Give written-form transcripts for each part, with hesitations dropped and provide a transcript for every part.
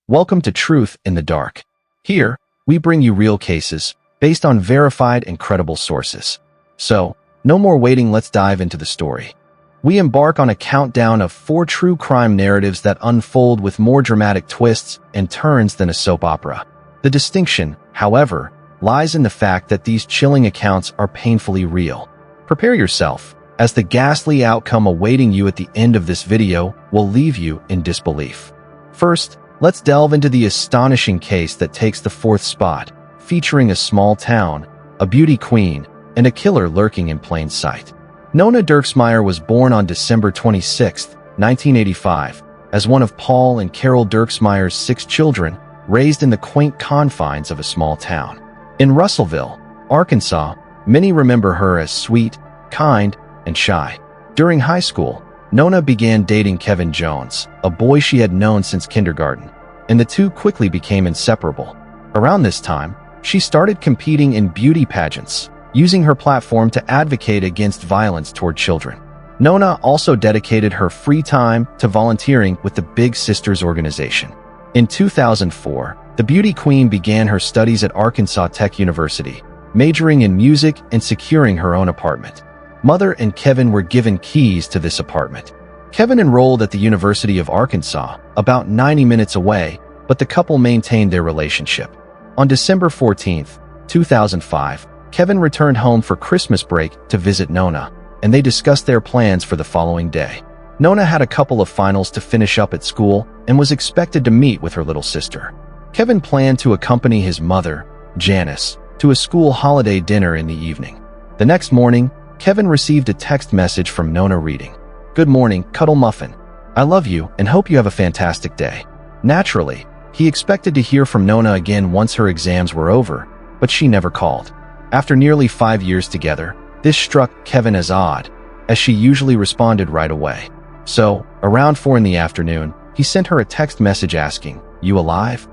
Welcome to Truth in the Dark. Here, we bring you real cases based on verified and credible sources. So, no more waiting, let's dive into the story. We embark on a countdown of 4 true crime narratives that unfold with more dramatic twists and turns than a soap opera. The distinction, however, lies in the fact that these chilling accounts are painfully real. Prepare yourself, as the ghastly outcome awaiting you at the end of this video will leave you in disbelief. First, let's delve into the astonishing case that takes the 4th spot, featuring a small town, a beauty queen, and a killer lurking in plain sight. Nona Dirksmeyer was born on December 26, 1985, as one of Paul and Carol Dirksmeyer's 6 children, raised in the quaint confines of a small town. In Russellville, Arkansas, many remember her as sweet, kind, and shy. During high school, Nona began dating Kevin Jones, a boy she had known since kindergarten, and the two quickly became inseparable. Around this time, she started competing in beauty pageants, using her platform to advocate against violence toward children. Nona also dedicated her free time to volunteering with the Big Sisters organization. In 2004, the beauty queen began her studies at Arkansas Tech University, majoring in music and securing her own apartment. Mother and Kevin were given keys to this apartment. Kevin enrolled at the University of Arkansas, about 90 minutes away, but the couple maintained their relationship. On December 14, 2005, Kevin returned home for Christmas break to visit Nona, and they discussed their plans for the following day. Nona had a couple of finals to finish up at school and was expected to meet with her little sister. Kevin planned to accompany his mother, Janice, to a school holiday dinner in the evening. The next morning, Kevin received a text message from Nona reading, "Good morning, Cuddle Muffin. I love you and hope you have a fantastic day." Naturally, he expected to hear from Nona again once her exams were over, but she never called. After nearly 5 years together, this struck Kevin as odd, as she usually responded right away. So, around 4 in the afternoon, he sent her a text message asking, "You alive?"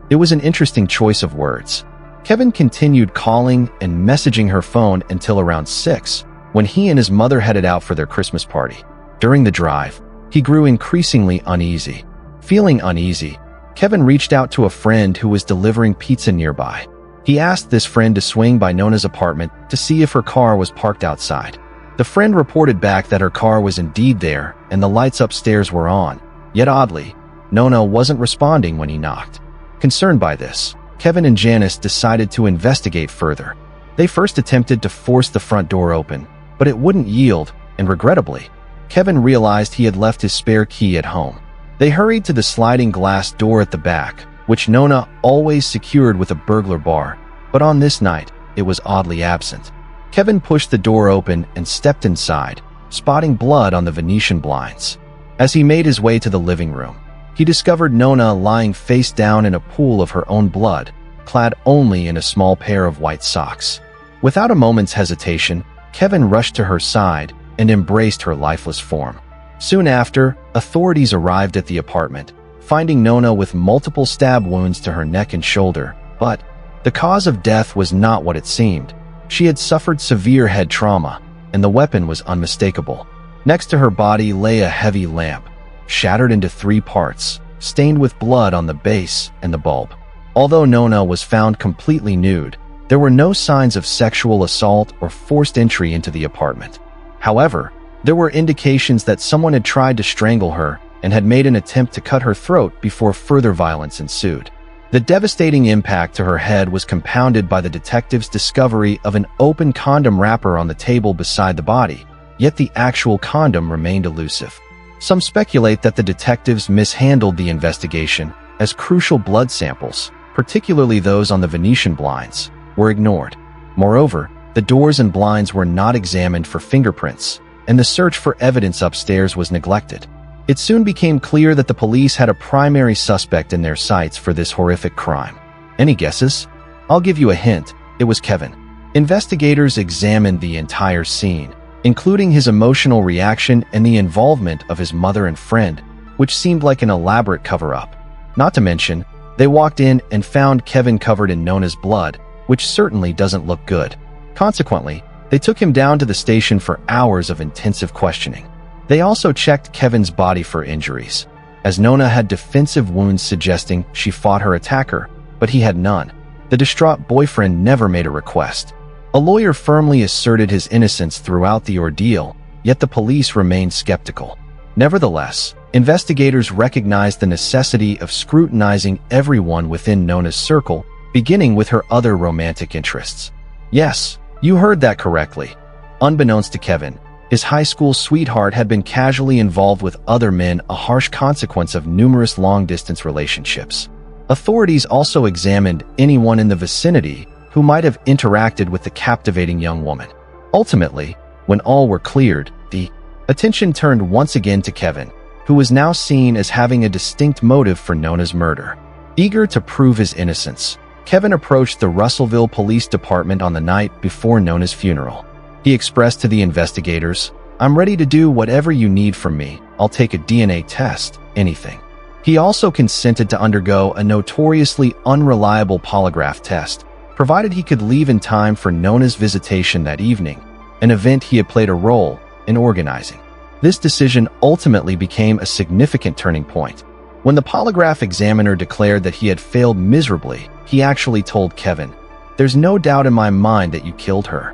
It was an interesting choice of words. Kevin continued calling and messaging her phone until around 6, when he and his mother headed out for their Christmas party. During the drive, he grew increasingly uneasy. Feeling uneasy, Kevin reached out to a friend who was delivering pizza nearby. He asked this friend to swing by Nona's apartment to see if her car was parked outside. The friend reported back that her car was indeed there and the lights upstairs were on, yet oddly, Nona wasn't responding when he knocked. Concerned by this, Kevin and Janice decided to investigate further. They first attempted to force the front door open, but it wouldn't yield, and regrettably, Kevin realized he had left his spare key at home. They hurried to the sliding glass door at the back, which Nona always secured with a burglar bar, but on this night, it was oddly absent. Kevin pushed the door open and stepped inside, spotting blood on the Venetian blinds. As he made his way to the living room, he discovered Nona lying face down in a pool of her own blood, clad only in a small pair of white socks. Without a moment's hesitation, Kevin rushed to her side and embraced her lifeless form. Soon after, authorities arrived at the apartment, finding Nona with multiple stab wounds to her neck and shoulder, but the cause of death was not what it seemed. She had suffered severe head trauma, and the weapon was unmistakable. Next to her body lay a heavy lamp, shattered into 3 parts, stained with blood on the base and the bulb. Although Nona was found completely nude, there were no signs of sexual assault or forced entry into the apartment. However, there were indications that someone had tried to strangle her and had made an attempt to cut her throat before further violence ensued. The devastating impact to her head was compounded by the detectives' discovery of an open condom wrapper on the table beside the body, yet the actual condom remained elusive. Some speculate that the detectives mishandled the investigation, as crucial blood samples, particularly those on the Venetian blinds, were ignored. Moreover, the doors and blinds were not examined for fingerprints, and the search for evidence upstairs was neglected. It soon became clear that the police had a primary suspect in their sights for this horrific crime. Any guesses? I'll give you a hint. It was Kevin. Investigators examined the entire scene, including his emotional reaction and the involvement of his mother and friend, which seemed like an elaborate cover-up. Not to mention, they walked in and found Kevin covered in Nona's blood, which certainly doesn't look good. Consequently, they took him down to the station for hours of intensive questioning. They also checked Kevin's body for injuries. as Nona had defensive wounds suggesting she fought her attacker, but he had none. The distraught boyfriend never made a request. A lawyer firmly asserted his innocence throughout the ordeal, yet the police remained skeptical. Nevertheless, investigators recognized the necessity of scrutinizing everyone within Nona's circle, beginning with her other romantic interests. Yes, you heard that correctly. Unbeknownst to Kevin, his high school sweetheart had been casually involved with other men, a harsh consequence of numerous long-distance relationships. Authorities also examined anyone in the vicinity who might have interacted with the captivating young woman. Ultimately, when all were cleared, the attention turned once again to Kevin, who was now seen as having a distinct motive for Nona's murder. Eager to prove his innocence, Kevin approached the Russellville Police Department on the night before Nona's funeral. He expressed to the investigators, "I'm ready to do whatever you need from me. I'll take a DNA test, anything." He also consented to undergo a notoriously unreliable polygraph test, provided he could leave in time for Nona's visitation that evening, an event he had played a role in organizing. This decision ultimately became a significant turning point. When the polygraph examiner declared that he had failed miserably, he actually told Kevin, "There's no doubt in my mind that you killed her."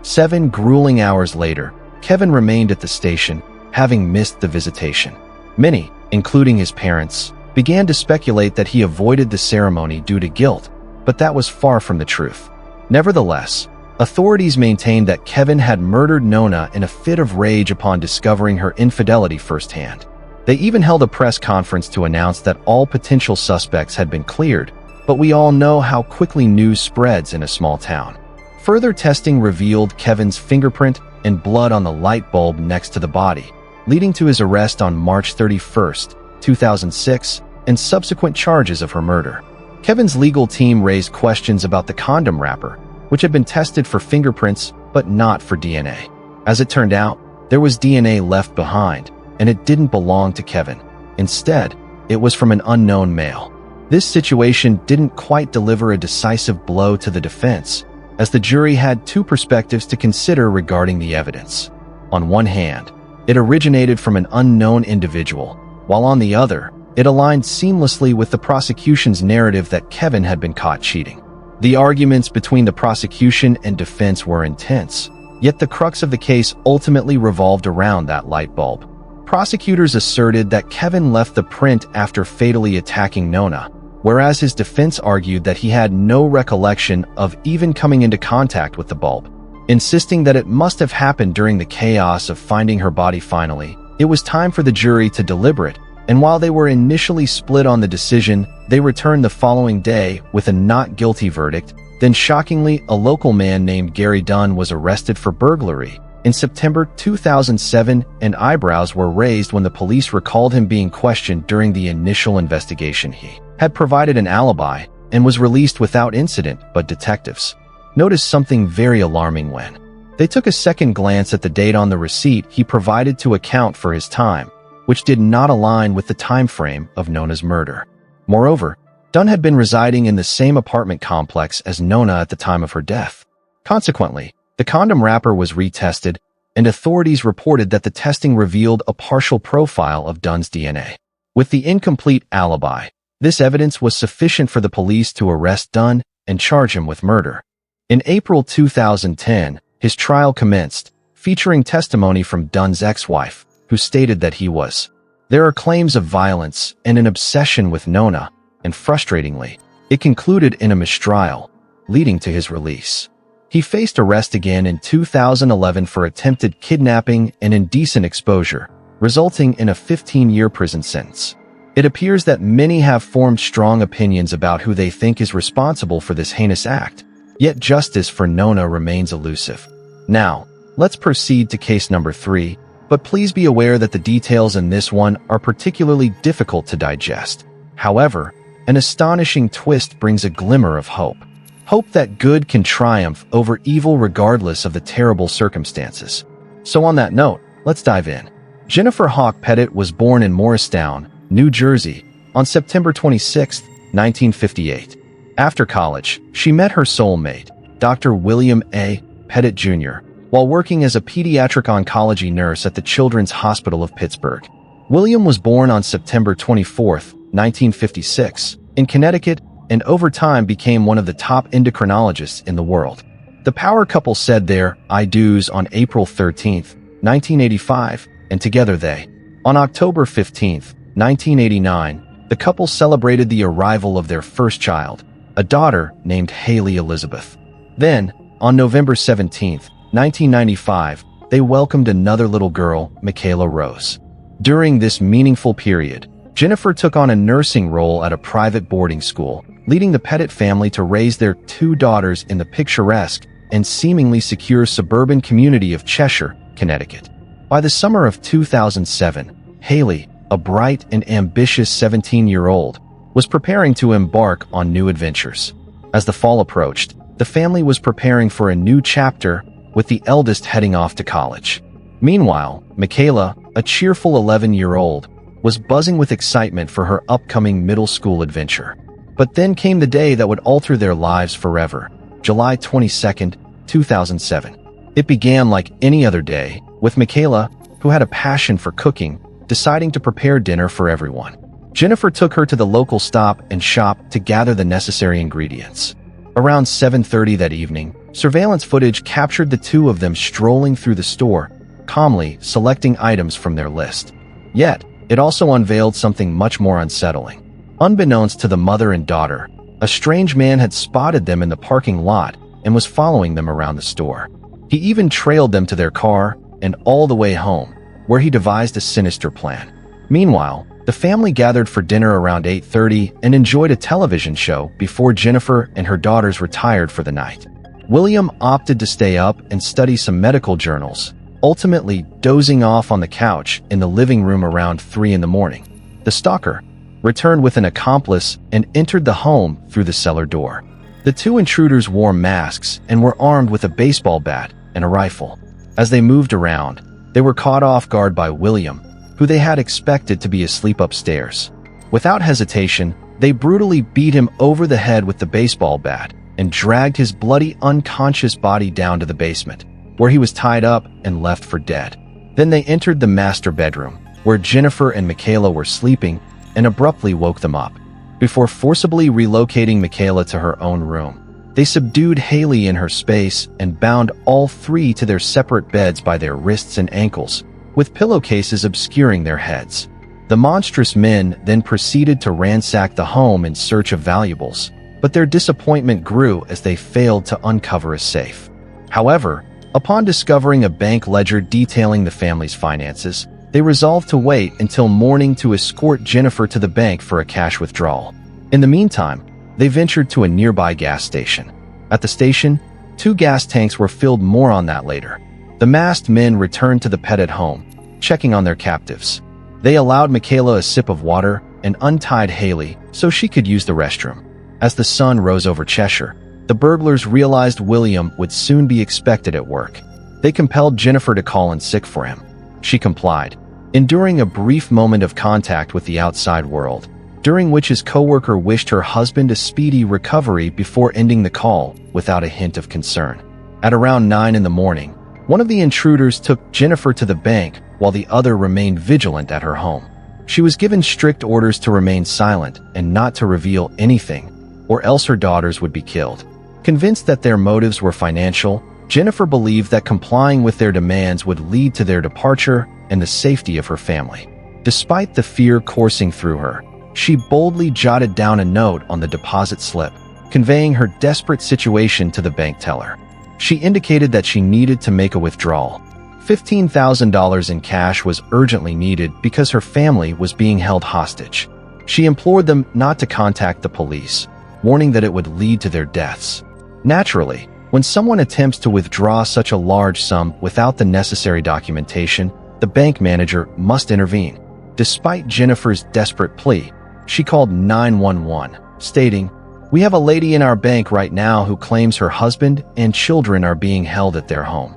7 grueling hours later, Kevin remained at the station, having missed the visitation. Many, including his parents, began to speculate that he avoided the ceremony due to guilt, but that was far from the truth. Nevertheless, authorities maintained that Kevin had murdered Nona in a fit of rage upon discovering her infidelity firsthand. They even held a press conference to announce that all potential suspects had been cleared, but we all know how quickly news spreads in a small town. Further testing revealed Kevin's fingerprint and blood on the light bulb next to the body, leading to his arrest on March 31, 2006, and subsequent charges of her murder. Kevin's legal team raised questions about the condom wrapper, which had been tested for fingerprints but not for DNA. As it turned out, there was DNA left behind, and it didn't belong to Kevin. Instead, it was from an unknown male. This situation didn't quite deliver a decisive blow to the defense, as the jury had 2 perspectives to consider regarding the evidence. On one hand, it originated from an unknown individual, while on the other, it aligned seamlessly with the prosecution's narrative that Kevin had been caught cheating. The arguments between the prosecution and defense were intense, yet the crux of the case ultimately revolved around that light bulb. Prosecutors asserted that Kevin left the print after fatally attacking Nona, whereas his defense argued that he had no recollection of even coming into contact with the bulb. Insisting that it must have happened during the chaos of finding her body finally, it was time for the jury to deliberate, and while they were initially split on the decision, they returned the following day with a not guilty verdict. Then shockingly, a local man named Gary Dunn was arrested for burglary in September 2007, and eyebrows were raised when the police recalled him being questioned during the initial investigation. He had provided an alibi and was released without incident, but detectives noticed something very alarming when they took a second glance at the date on the receipt he provided to account for his time, which did not align with the time frame of Nona's murder. Moreover, Dunn had been residing in the same apartment complex as Nona at the time of her death. Consequently, the condom wrapper was retested, and authorities reported that the testing revealed a partial profile of Dunn's DNA. With the incomplete alibi, this evidence was sufficient for the police to arrest Dunn and charge him with murder. In April 2010, his trial commenced, featuring testimony from Dunn's ex-wife, who stated that he was. There are claims of violence and an obsession with Nona, and frustratingly, it concluded in a mistrial, leading to his release. He faced arrest again in 2011 for attempted kidnapping and indecent exposure, resulting in a 15-year prison sentence. It appears that many have formed strong opinions about who they think is responsible for this heinous act, yet justice for Nona remains elusive. Now, let's proceed to case number 3, but please be aware that the details in this one are particularly difficult to digest. However, an astonishing twist brings a glimmer of hope. Hope that good can triumph over evil regardless of the terrible circumstances. So on that note, let's dive in. Jennifer Hawk Pettit was born in Morristown, New Jersey, on September 26, 1958. After college, she met her soulmate, Dr. William A. Pettit Jr., while working as a pediatric oncology nurse at the Children's Hospital of Pittsburgh. William was born on September 24, 1956, in Connecticut, and over time became one of the top endocrinologists in the world. The power couple said their I do's on April 13, 1985, and together they. On October 15, 1989, the couple celebrated the arrival of their first child, a daughter named Haley Elizabeth. Then, on November 17, 1995, they welcomed another little girl, Michaela Rose. During this meaningful period, Jennifer took on a nursing role at a private boarding school, leading the Pettit family to raise their two daughters in the picturesque and seemingly secure suburban community of Cheshire, Connecticut. By the summer of 2007, Haley, a bright and ambitious 17-year-old, was preparing to embark on new adventures. As the fall approached, the family was preparing for a new chapter, with the eldest heading off to college. Meanwhile, Michaela, a cheerful 11-year-old, was buzzing with excitement for her upcoming middle school adventure. But then came the day that would alter their lives forever, July 22, 2007. It began like any other day, with Michaela, who had a passion for cooking, deciding to prepare dinner for everyone. Jennifer took her to the local Stop and Shop to gather the necessary ingredients. Around 7:30 that evening, surveillance footage captured the two of them strolling through the store, calmly selecting items from their list. Yet, it also unveiled something much more unsettling. Unbeknownst to the mother and daughter, a strange man had spotted them in the parking lot and was following them around the store. He even trailed them to their car and all the way home, where he devised a sinister plan. Meanwhile, the family gathered for dinner around 8:30 and enjoyed a television show before Jennifer and her daughters retired for the night. William opted to stay up and study some medical journals, ultimately dozing off on the couch in the living room around 3 in the morning. The stalker returned with an accomplice and entered the home through the cellar door. The two intruders wore masks and were armed with a baseball bat and a rifle. As they moved around, they were caught off guard by William, who they had expected to be asleep upstairs. Without hesitation, they brutally beat him over the head with the baseball bat and dragged his bloody, unconscious body down to the basement, where he was tied up and left for dead. Then they entered the master bedroom, where Jennifer and Michaela were sleeping, and abruptly woke them up. Before forcibly relocating Michaela to her own room, they subdued Haley in her space and bound all three to their separate beds by their wrists and ankles, with pillowcases obscuring their heads. The monstrous men then proceeded to ransack the home in search of valuables, but their disappointment grew as they failed to uncover a safe. However, upon discovering a bank ledger detailing the family's finances, they resolved to wait until morning to escort Jennifer to the bank for a cash withdrawal. In the meantime, they ventured to a nearby gas station. At the station, 2 gas tanks were filled. More on that later. The masked men returned to the Pettit home, checking on their captives. They allowed Michaela a sip of water and untied Haley so she could use the restroom. As the sun rose over Cheshire, the burglars realized William would soon be expected at work. They compelled Jennifer to call in sick for him. She complied, enduring a brief moment of contact with the outside world, during which his coworker wished her husband a speedy recovery before ending the call without a hint of concern. At around 9 in the morning, one of the intruders took Jennifer to the bank while the other remained vigilant at her home. She was given strict orders to remain silent and not to reveal anything, or else her daughters would be killed. Convinced that their motives were financial, Jennifer believed that complying with their demands would lead to their departure and the safety of her family. Despite the fear coursing through her, she boldly jotted down a note on the deposit slip, conveying her desperate situation to the bank teller. She indicated that she needed to make a withdrawal. $15,000 in cash was urgently needed because her family was being held hostage. She implored them not to contact the police, warning that it would lead to their deaths. Naturally, when someone attempts to withdraw such a large sum without the necessary documentation, the bank manager must intervene. Despite Jennifer's desperate plea, she called 911, stating, "We have a lady in our bank right now who claims her husband and children are being held at their home."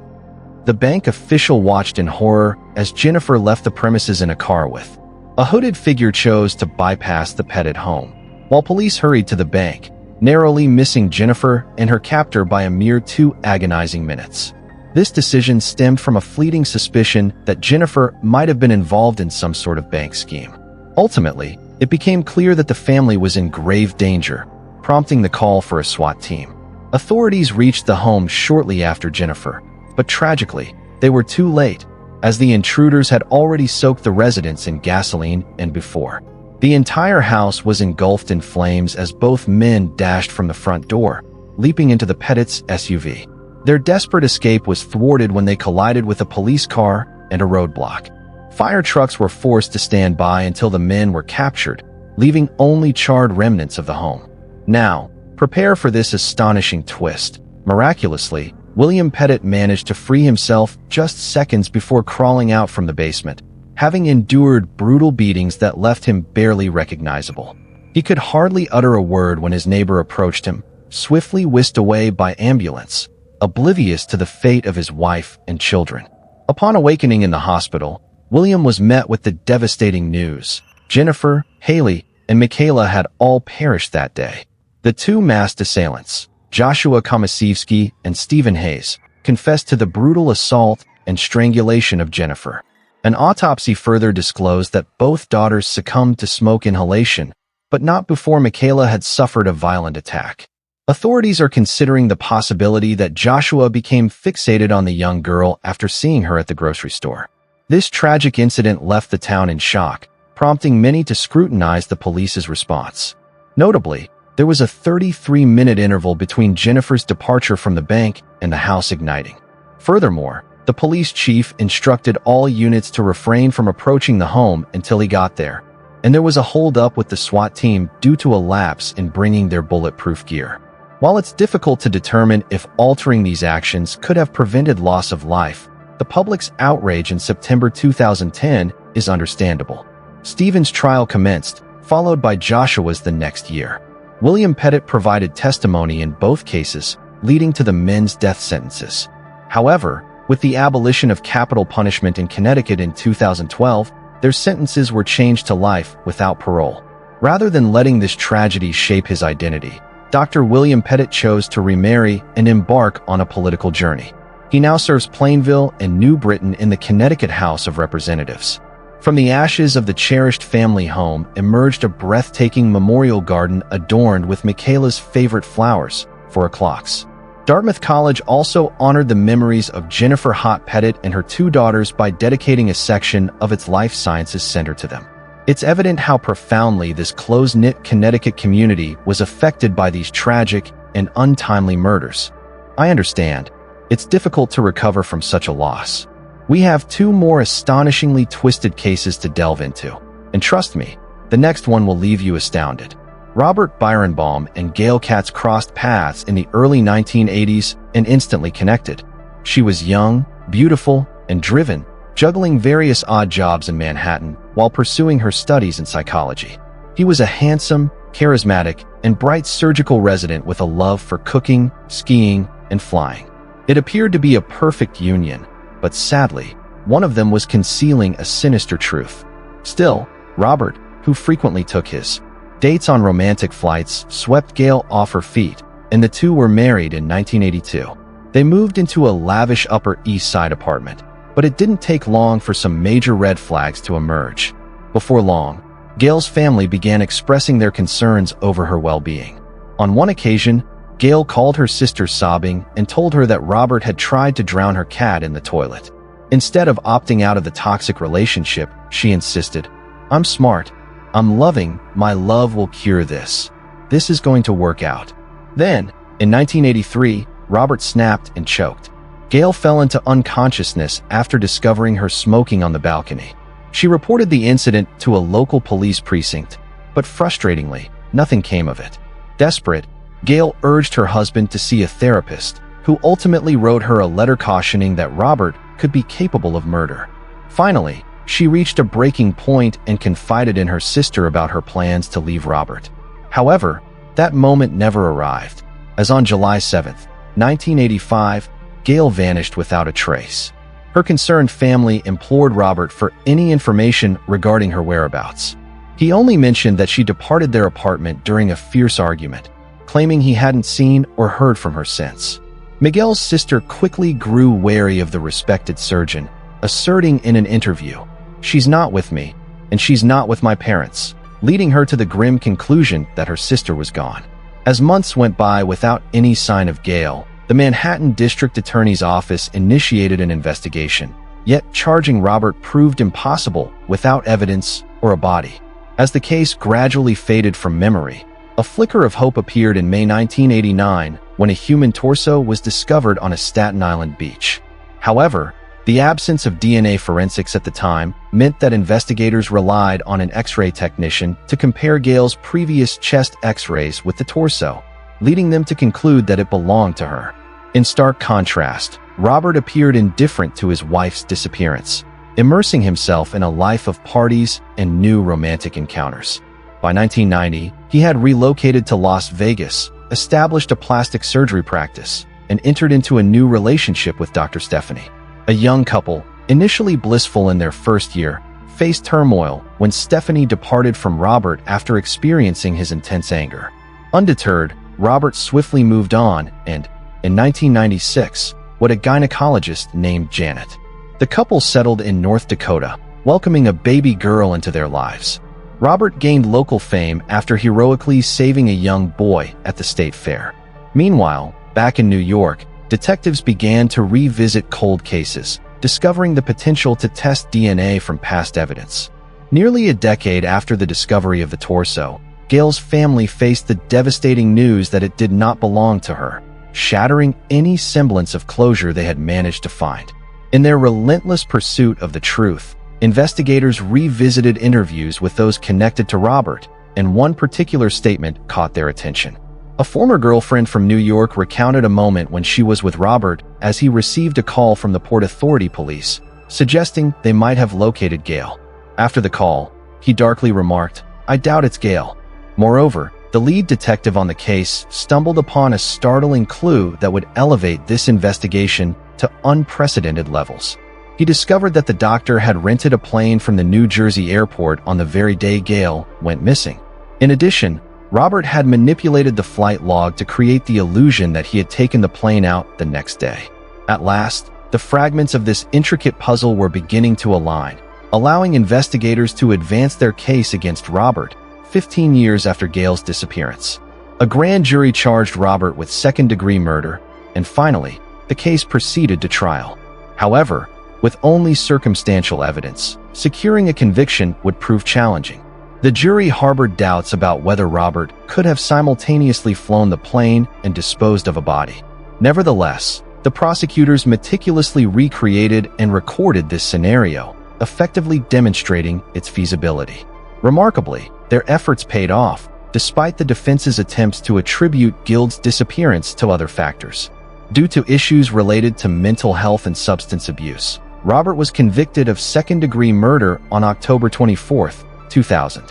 The bank official watched in horror as Jennifer left the premises in a car with. A hooded figure chose to bypass the Pettit home, while police hurried to the bank, narrowly missing Jennifer and her captor by a mere 2 agonizing minutes. This decision stemmed from a fleeting suspicion that Jennifer might have been involved in some sort of bank scheme. Ultimately, it became clear that the family was in grave danger, prompting the call for a SWAT team. Authorities reached the home shortly after Jennifer, but tragically, they were too late, as the intruders had already soaked the residence in gasoline and before. The entire house was engulfed in flames as both men dashed from the front door, leaping into the Pettit's SUV. Their desperate escape was thwarted when they collided with a police car and a roadblock. Fire trucks were forced to stand by until the men were captured, leaving only charred remnants of the home. Now, prepare for this astonishing twist. Miraculously, William Pettit managed to free himself just seconds before crawling out from the basement, having endured brutal beatings that left him barely recognizable. He could hardly utter a word when his neighbor approached him, swiftly whisked away by ambulance, oblivious to the fate of his wife and children. Upon awakening in the hospital, William was met with the devastating news. Jennifer, Haley, and Michaela had all perished that day. The two masked assailants, Joshua Komasiewski and Stephen Hayes, confessed to the brutal assault and strangulation of Jennifer. An autopsy further disclosed that both daughters succumbed to smoke inhalation, but not before Michaela had suffered a violent attack. Authorities are considering the possibility that Joshua became fixated on the young girl after seeing her at the grocery store. This tragic incident left the town in shock, prompting many to scrutinize the police's response. Notably, there was a 33-minute interval between Jennifer's departure from the bank and the house igniting. Furthermore, the police chief instructed all units to refrain from approaching the home until he got there, and there was a hold-up with the SWAT team due to a lapse in bringing their bulletproof gear. While it's difficult to determine if altering these actions could have prevented loss of life, the public's outrage in September 2010 is understandable. Stephen's trial commenced, followed by Joshua's the next year. William Pettit provided testimony in both cases, leading to the men's death sentences. However, with the abolition of capital punishment in Connecticut in 2012, their sentences were changed to life without parole. Rather than letting this tragedy shape his identity, Dr. William Pettit chose to remarry and embark on a political journey. He now serves Plainville and New Britain in the Connecticut House of Representatives. From the ashes of the cherished family home emerged a breathtaking memorial garden adorned with Michaela's favorite flowers, 4 o'clocks. Dartmouth College also honored the memories of Jennifer Hott Pettit and her 2 daughters by dedicating a section of its Life Sciences Center to them. It's evident how profoundly this close-knit Connecticut community was affected by these tragic and untimely murders. I understand. It's difficult to recover from such a loss. We have 2 more astonishingly twisted cases to delve into, and trust me, the next one will leave you astounded. Robert Byronbaum and Gail Katz crossed paths in the early 1980s and instantly connected. She was young, beautiful, and driven, juggling various odd jobs in Manhattan while pursuing her studies in psychology. He was a handsome, charismatic, and bright surgical resident with a love for cooking, skiing, and flying. It appeared to be a perfect union, but sadly, one of them was concealing a sinister truth. Still, Robert, who frequently took his dates on romantic flights, swept Gail off her feet, and the two were married in 1982. They moved into a lavish Upper East Side apartment, but it didn't take long for some major red flags to emerge. Before long, Gail's family began expressing their concerns over her well-being. On one occasion, Gail called her sister sobbing and told her that Robert had tried to drown her cat in the toilet. Instead of opting out of the toxic relationship, she insisted, "I'm smart. I'm loving. My love will cure this. This is going to work out." Then, in 1983, Robert snapped and choked. Gail fell into unconsciousness after discovering her smoking on the balcony. She reported the incident to a local police precinct, but frustratingly, nothing came of it. Desperate, Gail urged her husband to see a therapist, who ultimately wrote her a letter cautioning that Robert could be capable of murder. Finally, she reached a breaking point and confided in her sister about her plans to leave Robert. However, that moment never arrived, as on July 7, 1985, Gail vanished without a trace. Her concerned family implored Robert for any information regarding her whereabouts. He only mentioned that she departed their apartment during a fierce argument, claiming he hadn't seen or heard from her since. Miguel's sister quickly grew wary of the respected surgeon, asserting in an interview, "She's not with me, and she's not with my parents," leading her to the grim conclusion that her sister was gone. As months went by without any sign of Gail, the Manhattan District Attorney's Office initiated an investigation, yet charging Robert proved impossible without evidence or a body. As the case gradually faded from memory, a flicker of hope appeared in May 1989 when a human torso was discovered on a Staten Island beach. However, the absence of DNA forensics at the time meant that investigators relied on an X-ray technician to compare Gail's previous chest X-rays with the torso, leading them to conclude that it belonged to her. In stark contrast, Robert appeared indifferent to his wife's disappearance, immersing himself in a life of parties and new romantic encounters. By 1990, he had relocated to Las Vegas, established a plastic surgery practice, and entered into a new relationship with Dr. Stephanie. A young couple, initially blissful in their first year, faced turmoil when Stephanie departed from Robert after experiencing his intense anger. Undeterred, Robert swiftly moved on and, in 1996, what a gynecologist named Janet. The couple settled in North Dakota, welcoming a baby girl into their lives. Robert gained local fame after heroically saving a young boy at the state fair. Meanwhile, back in New York, detectives began to revisit cold cases, discovering the potential to test DNA from past evidence. Nearly a decade after the discovery of the torso, Gail's family faced the devastating news that it did not belong to her, shattering any semblance of closure they had managed to find. In their relentless pursuit of the truth, investigators revisited interviews with those connected to Robert, and one particular statement caught their attention. A former girlfriend from New York recounted a moment when she was with Robert as he received a call from the Port Authority police, suggesting they might have located Gail. After the call, he darkly remarked, "I doubt it's Gail." Moreover, the lead detective on the case stumbled upon a startling clue that would elevate this investigation to unprecedented levels. He discovered that the doctor had rented a plane from the New Jersey airport on the very day Gail went missing. In addition, Robert had manipulated the flight log to create the illusion that he had taken the plane out the next day. At last, the fragments of this intricate puzzle were beginning to align, allowing investigators to advance their case against Robert 15 years after Gail's disappearance. A grand jury charged Robert with second-degree murder, and finally, the case proceeded to trial. However, with only circumstantial evidence, securing a conviction would prove challenging. The jury harbored doubts about whether Robert could have simultaneously flown the plane and disposed of a body. Nevertheless, the prosecutors meticulously recreated and recorded this scenario, effectively demonstrating its feasibility. Remarkably, their efforts paid off, despite the defense's attempts to attribute Gild's disappearance to other factors. Due to issues related to mental health and substance abuse, Robert was convicted of second-degree murder on October 24, 2000.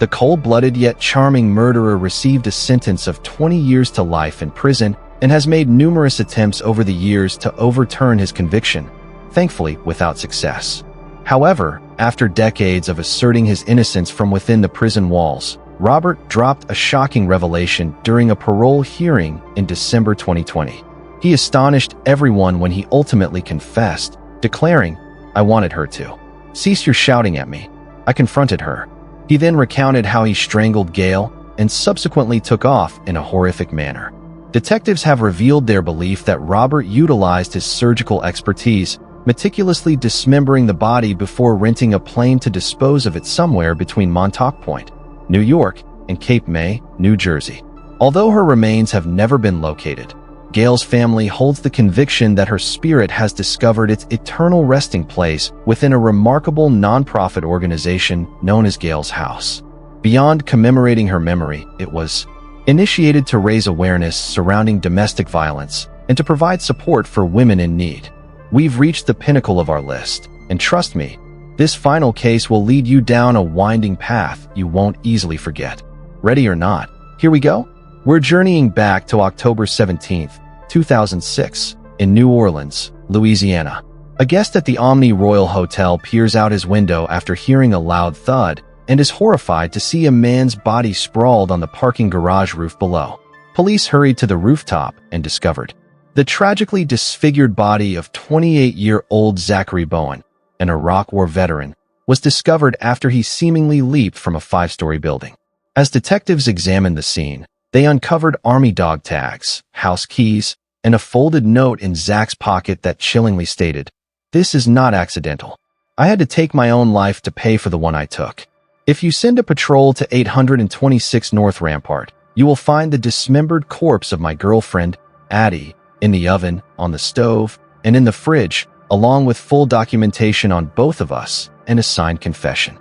The cold-blooded yet charming murderer received a sentence of 20 years to life in prison and has made numerous attempts over the years to overturn his conviction, thankfully without success. However, after decades of asserting his innocence from within the prison walls, Robert dropped a shocking revelation during a parole hearing in December 2020. He astonished everyone when he ultimately confessed, declaring, "I wanted her to. Cease your shouting at me. I confronted her." He then recounted how he strangled Gail and subsequently took off in a horrific manner. Detectives have revealed their belief that Robert utilized his surgical expertise, meticulously dismembering the body before renting a plane to dispose of it somewhere between Montauk Point, New York, and Cape May, New Jersey. Although her remains have never been located, Gail's family holds the conviction that her spirit has discovered its eternal resting place within a remarkable nonprofit organization known as Gail's House. Beyond commemorating her memory, it was initiated to raise awareness surrounding domestic violence and to provide support for women in need. We've reached the pinnacle of our list, and trust me, this final case will lead you down a winding path you won't easily forget. Ready or not, here we go. We're journeying back to October 17th, 2006, in New Orleans, Louisiana. A guest at the Omni Royal Hotel peers out his window after hearing a loud thud and is horrified to see a man's body sprawled on the parking garage roof below. Police hurried to the rooftop and discovered The tragically disfigured body of 28-year-old Zachary Bowen, an Iraq War veteran, was discovered after he seemingly leaped from a 5-story building. As detectives examined the scene, they uncovered army dog tags, house keys, and a folded note in Zach's pocket that chillingly stated, "This is not accidental. I had to take my own life to pay for the one I took. If you send a patrol to 826 North Rampart, you will find the dismembered corpse of my girlfriend, Addie, in the oven, on the stove, and in the fridge, along with full documentation on both of us and a signed confession."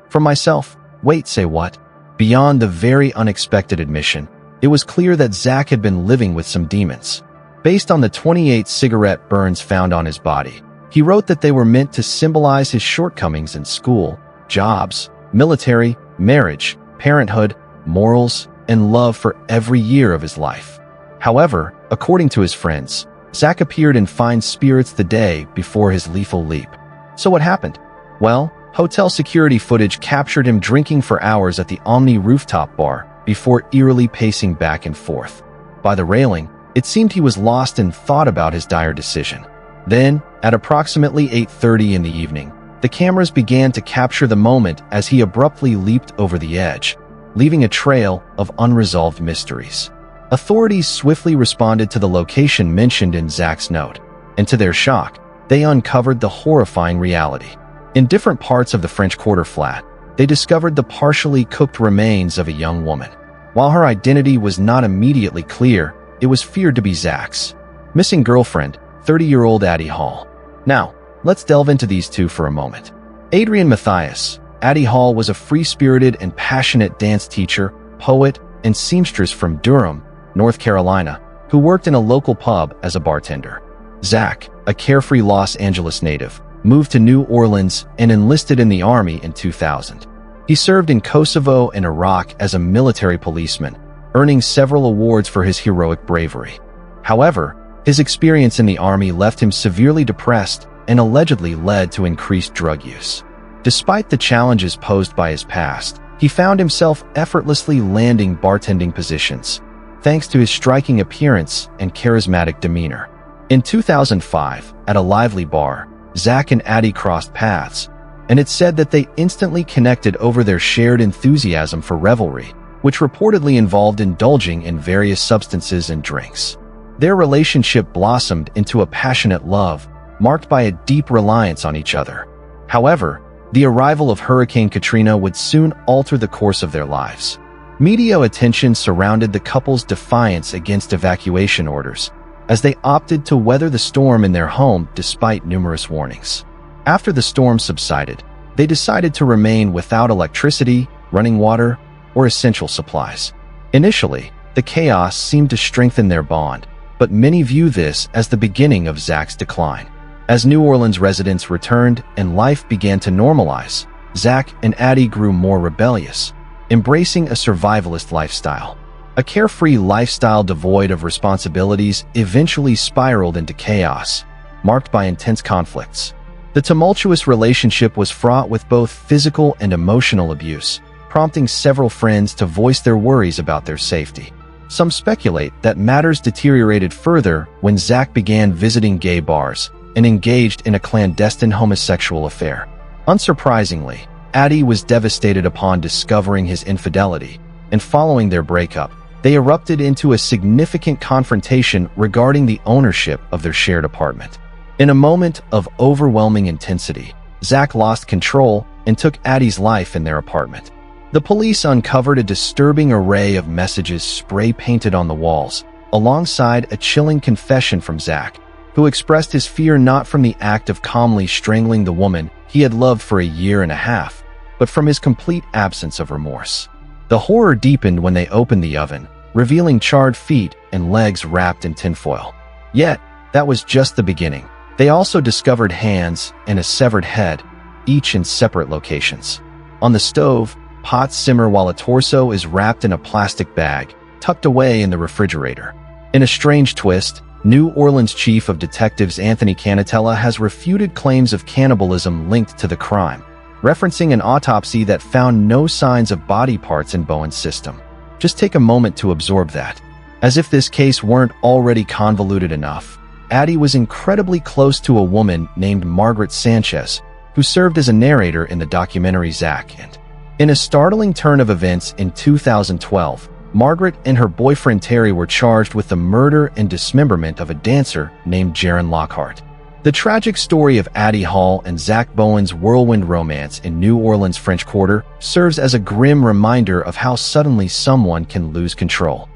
For myself, wait, say what? Beyond the very unexpected admission, it was clear that Zach had been living with some demons. Based on the 28 cigarette burns found on his body, he wrote that they were meant to symbolize his shortcomings in school, jobs, military, marriage, parenthood, morals, and love for every year of his life. However, according to his friends, Zach appeared in fine spirits the day before his lethal leap. So what happened? Well, hotel security footage captured him drinking for hours at the Omni rooftop bar before eerily pacing back and forth. By the railing, it seemed he was lost in thought about his dire decision. Then, at approximately 8:30 in the evening, the cameras began to capture the moment as he abruptly leaped over the edge, leaving a trail of unresolved mysteries. Authorities swiftly responded to the location mentioned in Zach's note, and to their shock, they uncovered the horrifying reality. In different parts of the French Quarter flat, they discovered the partially cooked remains of a young woman. While her identity was not immediately clear, it was feared to be Zach's missing girlfriend, 30-year-old Addie Hall. Now, let's delve into these two for a moment. Adrienne Matthias, Addie Hall was a free-spirited and passionate dance teacher, poet, and seamstress from Durham, North Carolina, who worked in a local pub as a bartender. Zach, a carefree Los Angeles native, moved to New Orleans and enlisted in the Army in 2000. He served in Kosovo and Iraq as a military policeman, earning several awards for his heroic bravery. However, his experience in the Army left him severely depressed and allegedly led to increased drug use. Despite the challenges posed by his past, he found himself effortlessly landing bartending positions, thanks to his striking appearance and charismatic demeanor. In 2005, at a lively bar, Zach and Addie crossed paths, and it's said that they instantly connected over their shared enthusiasm for revelry, which reportedly involved indulging in various substances and drinks. Their relationship blossomed into a passionate love, marked by a deep reliance on each other. However, the arrival of Hurricane Katrina would soon alter the course of their lives. Media attention surrounded the couple's defiance against evacuation orders, as they opted to weather the storm in their home despite numerous warnings. After the storm subsided, they decided to remain without electricity, running water, or essential supplies. Initially, the chaos seemed to strengthen their bond, but many view this as the beginning of Zach's decline. As New Orleans residents returned and life began to normalize, Zach and Addie grew more rebellious, embracing a survivalist lifestyle. A carefree lifestyle devoid of responsibilities eventually spiraled into chaos, marked by intense conflicts. The tumultuous relationship was fraught with both physical and emotional abuse, prompting several friends to voice their worries about their safety. Some speculate that matters deteriorated further when Zach began visiting gay bars and engaged in a clandestine homosexual affair. Unsurprisingly, Addie was devastated upon discovering his infidelity, and following their breakup, they erupted into a significant confrontation regarding the ownership of their shared apartment. In a moment of overwhelming intensity, Zach lost control and took Addie's life in their apartment. The police uncovered a disturbing array of messages spray-painted on the walls, alongside a chilling confession from Zach, who expressed his fear not from the act of calmly strangling the woman he had loved for a year and a half, but from his complete absence of remorse. The horror deepened when they opened the oven, revealing charred feet and legs wrapped in tinfoil. Yet, that was just the beginning. They also discovered hands and a severed head, each in separate locations. On the stove, pots simmer while a torso is wrapped in a plastic bag, tucked away in the refrigerator. In a strange twist, New Orleans Chief of Detectives Anthony Canatella has refuted claims of cannibalism linked to the crime, referencing an autopsy that found no signs of body parts in Bowen's system. Just take a moment to absorb that. As if this case weren't already convoluted enough, Addie was incredibly close to a woman named Margaret Sanchez, who served as a narrator in the documentary Zack. And in a startling turn of events in 2012, Margaret and her boyfriend Terry were charged with the murder and dismemberment of a dancer named Jaron Lockhart. The tragic story of Addie Hall and Zach Bowen's whirlwind romance in New Orleans' French Quarter serves as a grim reminder of how suddenly someone can lose control.